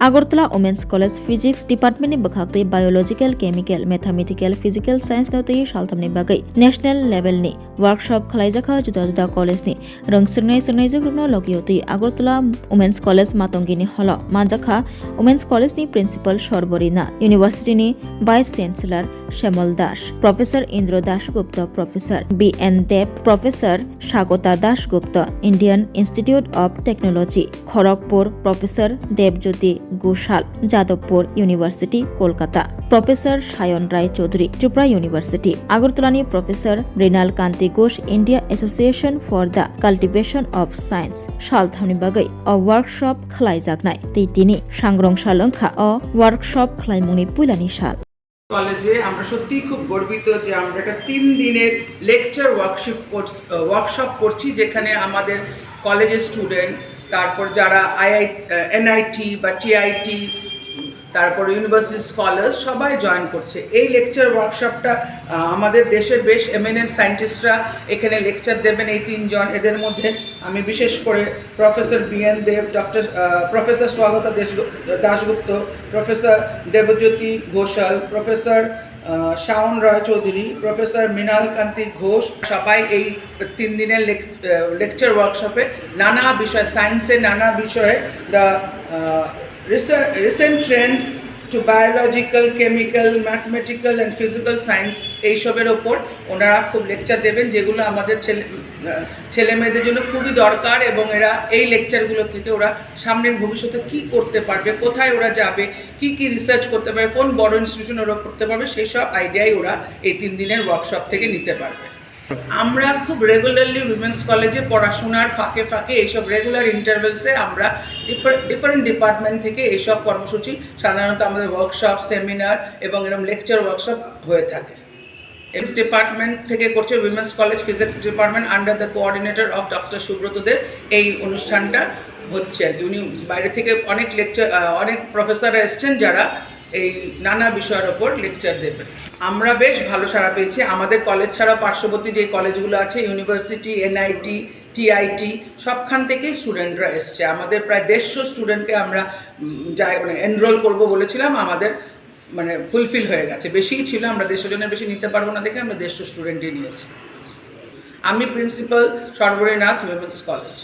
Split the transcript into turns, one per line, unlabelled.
Agartala women's college physics डिपार्टमेंटनि बखागतै biological chemical mathematical physical science नावतै सालथामनि बागै नेशनल लेभेलनि वर्कशप खालायजाखा जुदा जुदा कलेजनि रोंसिरनाय सोरनायजों रुगनो लगियतै আগরতলা ওমেন্স कलेज मातंगिनि हल मानजाखा ওমেন্স कलेजनि प्रिन्सिपल सरबरीना इउनिभार्सिटिनि vice chancellor Shyamal Das professor Indra Dasgupta professor B N. Deb professor Swagata Dasgupta Indian Institute of Technology Kharagpur professor Debjyoti Ghoshal Jadavpur university Kolkata professor Sayan Roy Chowdhury Tripura university আগরতলানি professor Mrinal Kanti Ghosh India association for the cultivation of science সালথামনি বাগै অ ওয়ার্কশপ খালাইজাगनाय তিনি সাংগ্রং সালংখা অ ওয়ার্কশপ খালাইমুনি পুইলানি সাল
কলেজে আমরা সত্যিই খুব গর্বিত যে আমরা একটা 3 দিনের লেকচার ওয়ার্কশপ করছি যেখানে আমাদের কলেজের স্টুডেন্ট তারপর যারা এনআইটি বা টিআইটি তারপর ইউনিভার্সিটি স্কলার্স সবাই জয়েন করছে। এই লেকচার ওয়ার্কশপটা আমাদের দেশের বেশ এমিনেন্ট সায়েন্টিস্টরা এখানে লেকচার দেবেন। এই 3 জন, এদের মধ্যে আমি বিশেষ করে professor B N. Deb, professor Swagata Dasgupta, professor Debjyoti Ghoshal, professor Shaon Roy Chowdhury, professor Mrinal Kanti Ghosh সবাই এই 3 দিনের লেকচার ওয়ার্কশপে নানা বিষয়, সায়েন্সের নানা বিষয়ে the recent trends to biological, chemical, mathematical and physical science এইসবের ওপর ওনারা খুব লেকচার দেবেন, যেগুলো আমাদের ছেলে মেয়েদের জন্য খুবই দরকার এবং এরা এই লেকচারগুলো থেকে ওরা সামনের ভবিষ্যতে কি করতে পারবে, কোথায় ওরা যাবে, কি রিসার্চ করতে পারবে, কোন বড় ইনস্টিটিউশন ওরা করতে পারবে, সেই সব আইডিয়াই ওরা এই 3 দিনের ওয়ার্কশপ থেকে নিতে পারবে। আমরা খুব রেগুলারলি উইমেন্স কলেজে পড়াশোনার ফাঁকে ফাঁকে এইসব রেগুলার ইন্টারভেলসে আমরা ডিফারেন্ট ডিপার্টমেন্ট থেকে এইসব কর্মসূচি, সাধারণত আমাদের ওয়ার্কশপ, সেমিনার এবং এরকম লেকচার ওয়ার্কশপ হয়ে থাকে। ফিজিক্স ডিপার্টমেন্ট থেকে করছে women's college physics department under the coordinator of doctor Subrata Deb. এই অনুষ্ঠানটা হচ্ছে আর কি। উনি বাইরে থেকে অনেক প্রফেসররা এসছেন যারা এই নানা বিষয়ের ওপর লেকচার দেবেন। আমরা বেশ ভালো সাড়া পেয়েছি। আমাদের কলেজ ছাড়া পার্শ্ববর্তী যে কলেজগুলো আছে, ইউনিভার্সিটি, এনআইটি, টিআইটি, সবখান থেকেই স্টুডেন্টরা এসছে। আমাদের প্রায় 150 স্টুডেন্টকে আমরা এনরোল করব বলেছিলাম, আমাদের ফুলফিল হয়ে গেছে। বেশিই ছিল, আমরা 150 জনের বেশি নিতে পারবো না দেখে আমরা 150 স্টুডেন্টই নিয়েছি। আমি প্রিন্সিপাল সর্বরীনাথ উইমেন্স কলেজ।